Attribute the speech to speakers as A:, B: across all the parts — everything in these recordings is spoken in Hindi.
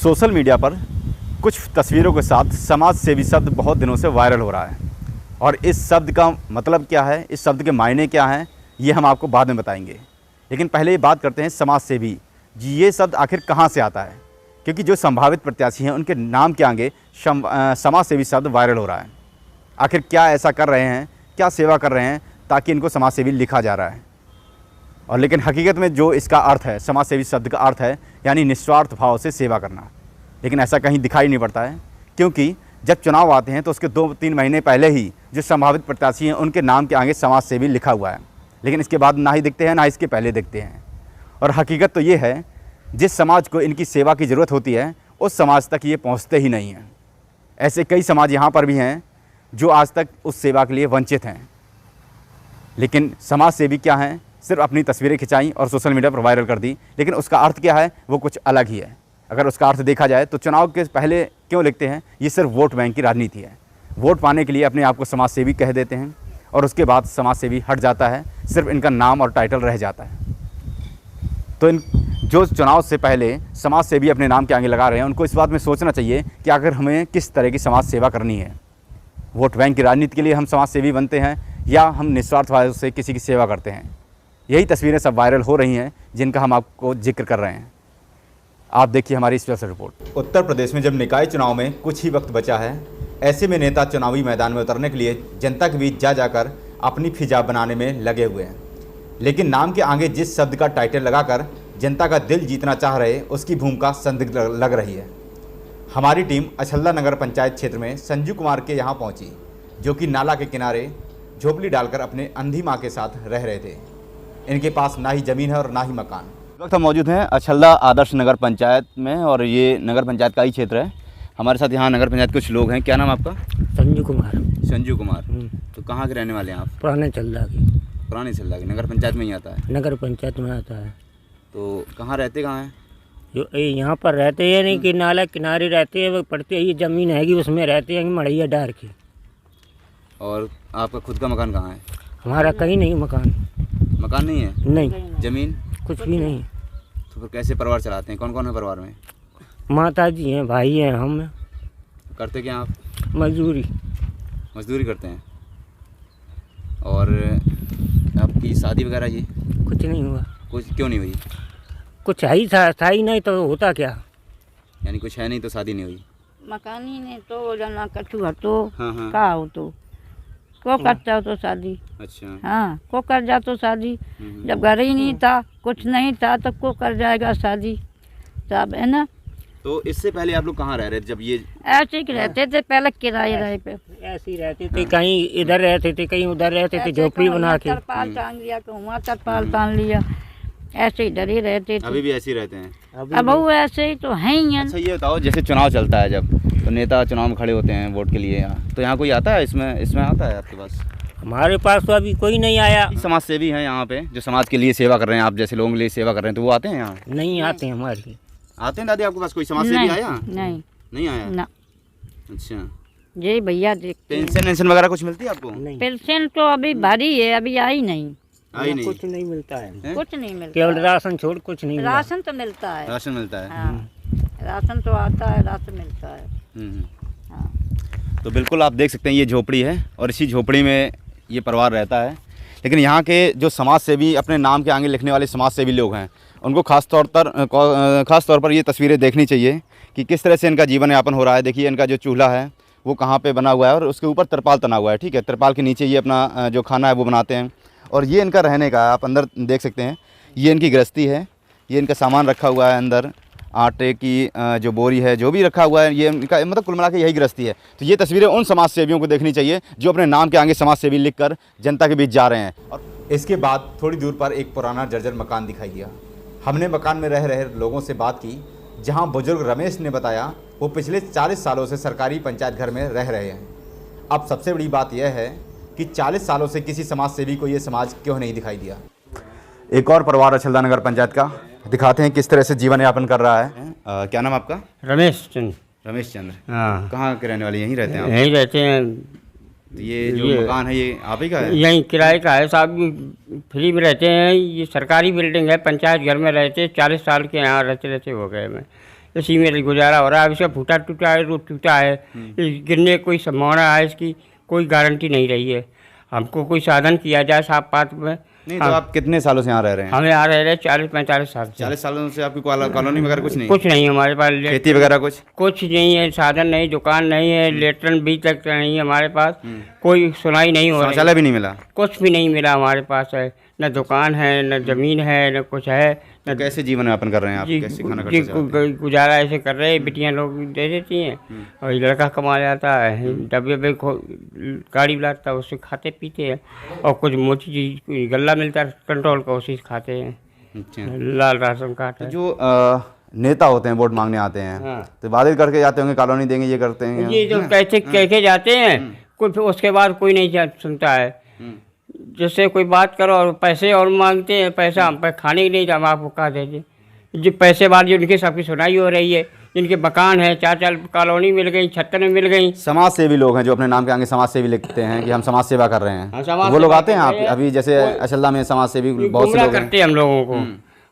A: सोशल मीडिया पर कुछ तस्वीरों के साथ समाज सेवी शब्द बहुत दिनों से वायरल हो रहा है और इस शब्द का मतलब क्या है, इस शब्द के मायने क्या हैं, ये हम आपको बाद में बताएंगे। लेकिन पहले ये बात करते हैं समाज सेवी जी, ये शब्द आखिर कहाँ से आता है, क्योंकि जो संभावित प्रत्याशी हैं उनके नाम के आगे समाज सेवी शब्द वायरल हो रहा है। आखिर क्या ऐसा कर रहे हैं, क्या सेवा कर रहे हैं ताकि इनको समाज सेवी लिखा जा रहा है। और लेकिन हकीकत में जो इसका अर्थ है, समाज सेवी शब्द का अर्थ है यानी निस्वार्थ भाव से सेवा करना। लेकिन ऐसा कहीं दिखाई नहीं पड़ता है, क्योंकि जब चुनाव आते हैं तो उसके 2-3 महीने पहले ही जो संभावित प्रत्याशी हैं उनके नाम के आगे समाज सेवी लिखा हुआ है, लेकिन इसके बाद ना ही दिखते हैं ना इसके पहले दिखते हैं। और हकीकत तो ये है, जिस समाज को इनकी सेवा की ज़रूरत होती है उस समाज तक ये पहुँचते ही नहीं हैं। ऐसे कई समाज यहाँ पर भी हैं जो आज तक उस सेवा के लिए वंचित हैं। लेकिन समाज सेवी क्या हैं, सिर्फ अपनी तस्वीरें खिंचाई और सोशल मीडिया पर वायरल कर दी, लेकिन उसका अर्थ क्या है वो कुछ अलग ही है। अगर उसका अर्थ देखा जाए तो चुनाव के पहले क्यों लिखते हैं, ये सिर्फ वोट बैंक की राजनीति है। वोट पाने के लिए अपने आप को समाज सेवी कह देते हैं और उसके बाद समाज सेवी हट जाता है, सिर्फ इनका नाम और टाइटल रह जाता है। तो इन जो चुनाव से पहले समाज सेवी अपने नाम के आगे लगा रहे हैं उनको इस बात में सोचना चाहिए कि अगर हमें किस तरह की समाज सेवा करनी है। वोट बैंक की राजनीति के लिए हम समाज सेवी बनते हैं या हम निस्वार्थ भाव से किसी की सेवा करते हैं। यही तस्वीरें सब वायरल हो रही हैं जिनका हम आपको जिक्र कर रहे हैं। आप देखिए हमारी स्पेशल रिपोर्ट। उत्तर प्रदेश में जब निकाय चुनाव में कुछ ही वक्त बचा है, ऐसे में नेता चुनावी मैदान में उतरने के लिए जनता के बीच जा जाकर अपनी फिजा बनाने में लगे हुए हैं। लेकिन नाम के आगे जिस शब्द का टाइटल लगाकर जनता का दिल जीतना चाह रहे, उसकी भूमिका संदिग्ध लग रही है। हमारी टीम अछल्दा नगर पंचायत क्षेत्र में संजू कुमार के यहाँ पहुँची, जो कि नाला के किनारे झोपड़ी डालकर अपने अंधी माँ के साथ रह रहे थे। इनके पास ना ही ज़मीन है और ना ही मकान। इस वक्त हम मौजूद हैं अछल्दा आदर्श नगर पंचायत में और ये नगर पंचायत का ही क्षेत्र है। हमारे साथ यहाँ नगर पंचायत कुछ लोग हैं। क्या नाम आपका?
B: संजू कुमार।
A: संजू कुमार, तो कहाँ के रहने वाले हैं आप?
B: पुराने चल्दा की।
A: पुराने चल्दा की, नगर पंचायत में ही आता है?
B: नगर पंचायत में आता है।
A: तो कहाँ रहते कहाँ हैं?
B: जो यहाँ पर रहते हैं नहीं कि नाला किनारे रहते हैं, वो पड़ते ही ज़मीन हैगी उसमें रहते हैं मड़ैया डार के।
A: और आपका खुद का मकान कहाँ है?
B: हमारा कहीं नहीं मकान।
A: मकान नहीं है?
B: नहीं,
A: ज़मीन
B: कुछ भी नहीं।
A: तो फिर कैसे परिवार चलाते हैं? कौन कौन है परिवार में?
B: माता जी हैं, भाई हैं, हम हैं।
A: करते क्या आप?
B: मजदूरी
A: करते हैं। और आपकी शादी वगैरह जी?
B: कुछ नहीं हुआ।
A: कुछ क्यों नहीं हुई?
B: कुछ है ही था ही नहीं तो होता क्या।
A: यानी कुछ है नहीं तो शादी नहीं हुई?
C: मकान ही नहीं तो जना कछु हटो।
A: हाँ।
C: का हो तो को करता हो तो शादी।
A: अच्छा।
C: हाँ, को कर जा तो शादी। जब घर ही नहीं था, कुछ नहीं था, तो को कर जाएगा शादी, सब है ना।
A: तो इससे पहले आप लोग कहाँ रह रहे थे जब ये?
C: ऐसे ही रहते थे पहले, किराए पे
B: ऐसे ही रहते थे। कहीं इधर रहते थे, कहीं उधर रहते थे, झोपड़ी बना के।
C: तरपाल टांग लिया, कहूँ तरपाल टांग लिया, ऐसे ही डर ही रहते थे।
A: अभी भी ऐसे ही रहते हैं?
C: अब वो ऐसे ही तो है ही।
A: अच्छा ये बताओ, जैसे चुनाव चलता है जब, तो नेता चुनाव में खड़े होते हैं वोट के लिए, तो यहाँ कोई आता है? इसमें आता है आपके पास?
B: हमारे पास तो अभी कोई नहीं आया।
A: समाज सेवी हैं यहाँ पे जो समाज के लिए सेवा कर रहे हैं, आप जैसे लोगों के लिए सेवा कर रहे हैं, तो वो आते हैं यहाँ?
B: नहीं आते हैं हमारे।
A: आते हैं दादी आपके पास कोई समाज सेवी आया? नहीं आया
C: ना।
A: अच्छा
C: जी भैया देखते।
A: पेंशन वगैरह कुछ मिलती है आपको?
C: पेंशन तो अभी भारी है, अभी आई नहीं।
B: कुछ नहीं मिलता है।
C: कुछ नहीं मिलता,
B: केवल राशन छोड़ कुछ नहीं।
C: राशन तो मिलता है।
A: राशन मिलता है?
C: हाँ, राशन तो आता है, राशन मिलता है। हाँ।
A: तो बिल्कुल आप देख सकते हैं ये झोपड़ी है और इसी झोपड़ी में ये परिवार रहता है। लेकिन यहाँ के जो समाज सेवी, अपने नाम के आगे लिखने वाले समाज सेवी लोग हैं, उनको खास तौर पर ये तस्वीरें देखनी चाहिए कि किस तरह से इनका जीवन यापन हो रहा है। देखिए इनका जो चूल्हा है वो कहाँ पे बना हुआ है और उसके ऊपर तिरपाल तना हुआ है। ठीक है, तिरपाल के नीचे ये अपना जो खाना है वो बनाते हैं और ये इनका रहने का, आप अंदर देख सकते हैं, ये इनकी गृहस्थी है। ये इनका सामान रखा हुआ है अंदर, आटे की जो बोरी है, जो भी रखा हुआ है, ये इनका मतलब कुल मिला के यही गृहस्थी है। तो ये तस्वीरें उन समाज सेवियों को देखनी चाहिए जो अपने नाम के आगे समाज सेवी लिखकर जनता के बीच जा रहे हैं। और इसके बाद थोड़ी दूर पर एक पुराना जर्जर मकान दिखाई दिया। हमने मकान में रह रहे लोगों से बात की, जहां बुजुर्ग रमेश ने बताया वो पिछले 40 सालों से सरकारी पंचायत घर में रह रहे हैं। अब सबसे बड़ी बात यह है कि 40 सालों से किसी समाज सेवी को ये समाज क्यों नहीं दिखाई दिया। एक और परिवार अछल्दा नगर पंचायत का, दिखाते हैं किस तरह से जीवन यापन कर रहा है। क्या नाम आपका?
B: रमेश चंद्र।
A: रमेश चंद्र।
B: हाँ।
A: कहाँ के रहने वाले? यहीं रहते हैं आप?
B: यहीं रहते हैं,
A: तो ये जो मकान है ये आप ही का है?
B: यहीं किराए का है साहब, फ्री में रहते हैं। ये सरकारी बिल्डिंग है, पंचायत घर में रहते, 40 साल के यहाँ रहते रहते हो गए मैं, इसी में गुजारा हो रहा है। अब इसका फूटा टूटा है, रोड टूटा है, गिरने कोई संभावना है, इसकी कोई गारंटी नहीं रही है। हमको कोई साधन किया जाए साफ पात में।
A: नहीं तो आप कितने सालों से यहाँ रह रहे हैं?
B: हमें यहाँ रह रहे 40-45 साल से।
A: 40 सालों से आपकी कॉलोनी वगैरह कुछ नहीं?
B: कुछ नहीं हमारे पास,
A: खेती वगैरह
B: कुछ नहीं है, साधन नहीं, दुकान नहीं है, लेटरन भी तक नहीं है हमारे पास, कोई सुनाई नहीं हो रही,
A: शौचालय भी नहीं मिला?
B: कुछ भी नहीं मिला हमारे पास है, न दुकान है, न जमीन है, न कुछ है।
A: तो कैसे जीवन यापन कर रहे हैं आप? कैसे खाना खर्चा चलाते हैं?
B: गुजारा ऐसे कर रहे हैं, बिटियाँ लोग दे देती हैं और ये लड़का कमा जाता है, डब्बे पे गाड़ी लाता है, उससे खाते पीते हैं, और कुछ मोटी चीज गल्ला मिलता है कंट्रोल का, उसी से खाते हैं।
A: अच्छा।
B: लाल राशन कार्ड है।
A: जो नेता होते हैं, वोट मांगने आते हैं,
B: हाँ।
A: तो वादे करके जाते होंगे कॉलोनी देंगे, ये करते हैं,
B: ये जो कैसे कह के जाते हैं, कुछ उसके बाद कोई नहीं सुनता है। जैसे कोई बात करो और पैसे और मांगते हैं, पैसा हम पे खाने के लिए हम आपको कहा देते, जो पैसे बाद जो उनकी सबकी सुनाई हो रही है, जिनके मकान है, 4 कॉलोनी मिल गई, छत्तर में मिल गई।
A: समाज सेवी लोग हैं जो अपने नाम के आगे समाज सेवी लिखते हैं कि हम समाज सेवा कर रहे हैं,
B: हाँ,
A: वो लोग आते हैं आप अभी जैसे अशल्ला में समाज सेवी बहुत से
B: गुमराह
A: लोग हैं।
B: करते हैं हम लोगों को,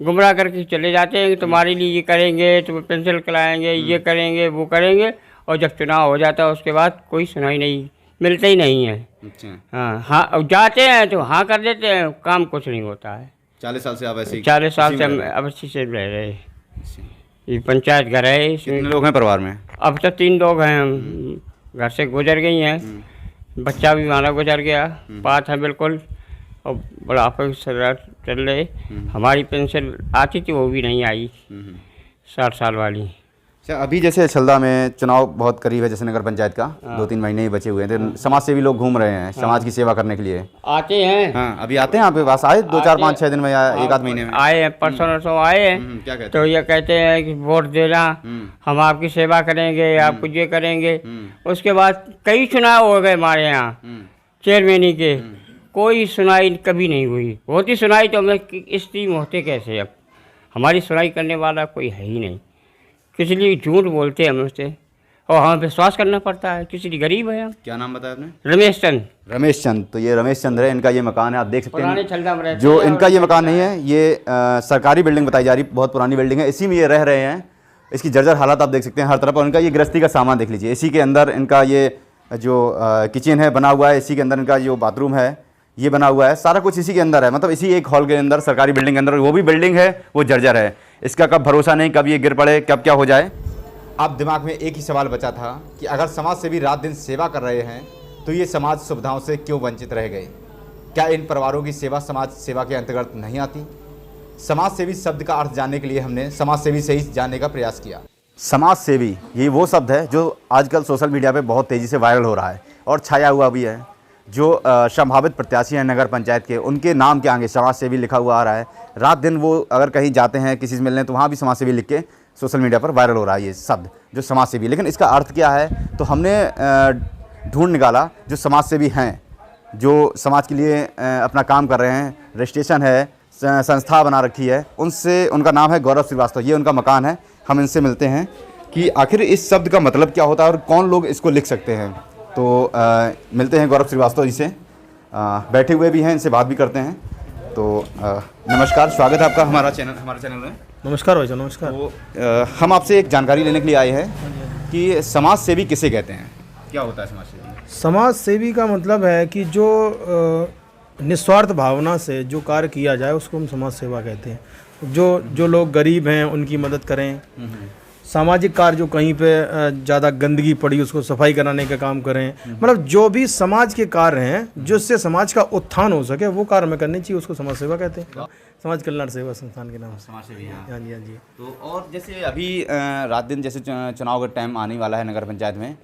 B: गुमराह करके चले जाते हैं कि तुम्हारे लिए ये करेंगे, तुम्हें पेंशन कराएंगे, ये करेंगे, वो करेंगे, और जब चुनाव हो जाता है उसके बाद कोई सुनाई नहीं, मिलते ही नहीं है।
A: अच्छा।
B: हाँ, जाते हैं तो हाँ कर देते हैं, काम कुछ नहीं होता है।
A: 40 साल से आप ऐसे
B: 40 साल से हम अवश्य से रह रहे हैं। ये पंचायत घर है, इसमें
A: कितने लोग हैं परिवार में?
B: अब तो 3 लोग हैं, हम घर से गुजर गई हैं, बच्चा भी हमारा गुजर गया, बात है बिल्कुल, और बुढ़ापे की शरारत चल रहे। हमारी पेंशन आती थी, वो भी नहीं आई, 60 साल वाली।
A: अच्छा, अभी जैसे छलदा में चुनाव बहुत करीब है, जैसे नगर पंचायत का 2-3 महीने ही बचे हुए हैं, तो समाज सेवी लोग घूम रहे हैं समाज की सेवा करने के लिए।
B: आते हैं।
A: हाँ, अभी आते हैं आपके पास? आए 2-4-5-6 दिन में या 1-8 महीने में?
B: आए हैं, परसों नरसों आए हैं।
A: क्या कहते
B: तो ये कहते हैं कि वोट देना, हम आपकी सेवा करेंगे, आपको ये करेंगे। उसके बाद कई चुनाव हो गए हमारे यहाँ चेयरमैनी के, कोई सुनाई कभी नहीं हुई। होती सुनाई तो हमें स्थिति में होते कैसे? अब हमारी सुनाई करने वाला कोई है ही नहीं, किसी लिए झूठ बोलते हैं हमसे, और हमें विश्वास करना पड़ता है, किसी लिए गरीब है हम।
A: क्या नाम बताया आपने?
B: रमेश चंद।
A: रमेश चंद। तो ये रमेश चंद है, इनका ये मकान है, आप देख सकते
B: पुराने
A: हैं।
B: छलदा में रहते
A: जो
B: हैं,
A: इनका ये मकान नहीं है, ये सरकारी बिल्डिंग बताई जा रही, बहुत पुरानी बिल्डिंग है, इसी में ये रह रहे हैं। इसकी जर्जर हालत आप देख सकते हैं हर तरफ, और इनका ये गृहस्थी का सामान देख लीजिए। इसी के अंदर इनका ये जो किचन है बना हुआ है, इसी के अंदर इनका जो बाथरूम है ये बना हुआ है, सारा कुछ इसी के अंदर है, मतलब इसी एक हॉल के अंदर, सरकारी बिल्डिंग के अंदर। वो भी बिल्डिंग है, वो जर्जर है, इसका कब भरोसा नहीं, कब ये गिर पड़े, कब क्या हो जाए। अब दिमाग में एक ही सवाल बचा था कि अगर समाज सेवी रात दिन सेवा कर रहे हैं तो ये समाज सुविधाओं से क्यों वंचित रह गए? क्या इन परिवारों की सेवा समाज सेवा के अंतर्गत नहीं आती? समाज सेवी शब्द का अर्थ जानने के लिए हमने समाज सेवी से ही जानने का प्रयास किया। समाज सेवी ये वो शब्द है जो आजकल सोशल मीडिया पे बहुत तेज़ी से वायरल हो रहा है और छाया हुआ भी है। जो संभावित प्रत्याशी हैं नगर पंचायत के, उनके नाम के आगे समाज सेवी लिखा हुआ आ रहा है। रात दिन वो अगर कहीं जाते हैं किसी से मिलने, तो वहाँ भी समाज सेवी लिख के सोशल मीडिया पर वायरल हो रहा है ये शब्द, जो समाज सेवी। लेकिन इसका अर्थ क्या है? तो हमने ढूंढ निकाला जो समाज सेवी हैं, जो समाज के लिए अपना काम कर रहे हैं, रजिस्ट्रेशन है, संस्था बना रखी है, उनसे। उनका नाम है गौरव श्रीवास्तव, ये उनका मकान है। हम इनसे मिलते हैं कि आखिर इस शब्द का मतलब क्या होता है और कौन लोग इसको लिख सकते हैं। तो मिलते हैं गौरव श्रीवास्तव जी से, बैठे हुए भी हैं, इनसे बात भी करते हैं। तो नमस्कार, स्वागत है आपका हमारे चैनल में।
D: नमस्कार भाई साहब, नमस्कार।
A: तो हम आपसे एक जानकारी लेने के लिए आए हैं कि समाज सेवी किसे कहते हैं, क्या होता है समाज सेवी?
D: समाज सेवी का मतलब है कि जो निस्वार्थ भावना से जो कार्य किया जाए उसको हम समाज सेवा कहते हैं। जो लोग गरीब हैं उनकी मदद करें, सामाजिक कार्य जो कहीं पे ज़्यादा गंदगी पड़ी उसको सफाई कराने का काम करें, मतलब जो भी समाज के कार्य हैं जिससे समाज का उत्थान हो सके वो कार्य में करनी चाहिए, उसको समाज सेवा कहते हैं। समाज कल्याण सेवा संस्थान के नाम से
A: समाज सेवी।
D: हाँ जी, हाँ जी।
A: तो और जैसे अभी रात दिन जैसे चुनाव का टाइम आने वाला है नगर पंचायत में,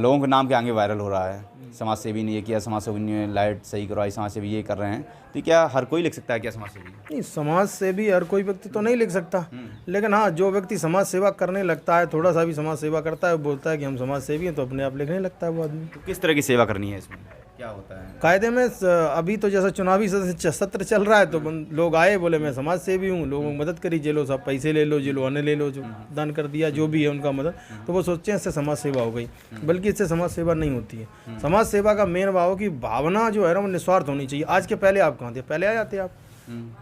A: लोगों के नाम के आगे वायरल हो रहा है, समाज सेवी ने ये किया, समाज सेवी ने लाइट सही करवाई, समाज सेवी ये कर रहे हैं। तो क्या हर कोई लिख सकता है क्या समाज सेवी?
D: नहीं, समाज सेवी हर कोई व्यक्ति तो नहीं लिख सकता, लेकिन हाँ जो व्यक्ति समाज सेवा करने लगता है, थोड़ा सा भी समाज सेवा करता है, बोलता है कि हम समाज सेवी हैं, तो अपने आप लिखने लगता है वो आदमी।
A: तो किस तरह की सेवा करनी है इसमें? क्या होता है?
D: कायदे में अभी तो जैसा चुनावी सत्र चल रहा है तो लोग आए, बोले मैं समाज सेवी हूँ, लोगों की मदद करी, जे लो सब पैसे ले लो, जे लो अन्न ले लो, जो दान कर दिया, जो भी है उनका मदद, तो वो सोचते हैं इससे समाज सेवा हो गई, बल्कि इससे समाज सेवा नहीं होती है। समाज सेवा का मेन भाव की भावना जो है ना वो निस्वार्थ होनी चाहिए। आज के पहले आप कहाँ थे? पहले आ जाते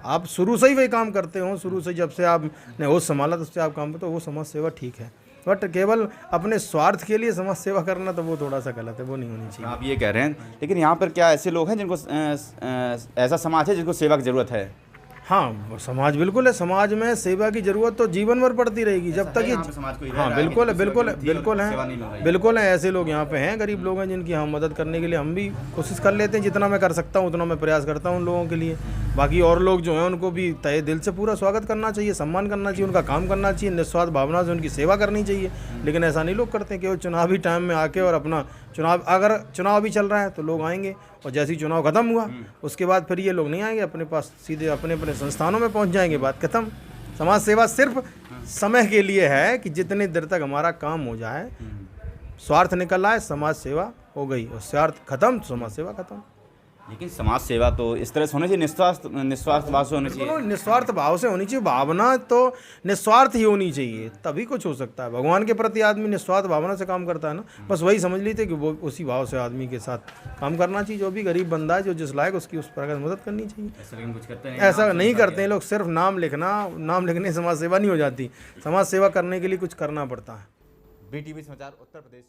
D: आप शुरू से ही वही काम करते हो, शुरू से जब से आपने होश संभाला तब से आप काम करते हो, वो समाज सेवा ठीक है। बट केवल अपने स्वार्थ के लिए समाज सेवा करना तो वो थोड़ा सा गलत है, वो नहीं होनी चाहिए।
A: आप ये कह रहे हैं, लेकिन यहाँ पर क्या ऐसे लोग हैं जिनको ऐसा समाज है जिनको सेवा की ज़रूरत है?
D: हाँ, समाज बिल्कुल है, समाज में सेवा की जरूरत तो जीवन भर पड़ती रहेगी जब तक ये। हाँ बिल्कुल है, बिल्कुल है, बिल्कुल है, बिल्कुल है। ऐसे लोग यहाँ पे हैं, गरीब लोग हैं जिनकी हम मदद करने के लिए हम भी कोशिश कर लेते हैं, जितना मैं कर सकता हूँ उतना मैं प्रयास करता हूँ उन लोगों के लिए। बाकी और लोग जो हैं उनको भी तहे दिल से पूरा स्वागत करना चाहिए, सम्मान करना चाहिए, उनका काम करना चाहिए, निस्वार्थ भावना से उनकी सेवा करनी चाहिए। लेकिन ऐसा नहीं लोग करते, केवल चुनावी टाइम में आके और अपना अगर चुनाव भी चल रहा है तो लोग आएंगे और जैसे ही चुनाव खत्म हुआ उसके बाद फिर ये लोग नहीं आएंगे, अपने पास सीधे अपने अपने संस्थानों में पहुंच जाएंगे, बात खत्म। समाज सेवा सिर्फ समय के लिए है कि जितनी देर तक हमारा काम हो जाए, स्वार्थ निकल आए, समाज सेवा हो गई, और स्वार्थ खत्म, समाज सेवा खत्म।
A: लेकिन समाज सेवा तो इस तरह से होनी चाहिए, निस्वार्थ भाव से होनी चाहिए।
D: निस्वार्थ भाव से होनी चाहिए, भावना तो निस्वार्थ ही होनी चाहिए, तभी कुछ हो सकता है। भगवान के प्रति आदमी निस्वार्थ भावना से काम करता है ना, बस वही समझ लीजिए कि वो उसी भाव से आदमी के साथ काम करना चाहिए। जो भी गरीब बंदा है, जो जिस लायक, उसकी उस प्रकार मदद करनी चाहिए। ऐसा नहीं करते हैं लोग, सिर्फ नाम लिखने समाज सेवा नहीं हो जाती, समाज सेवा करने के लिए कुछ करना पड़ता है।
A: BTV समाचार उत्तर प्रदेश।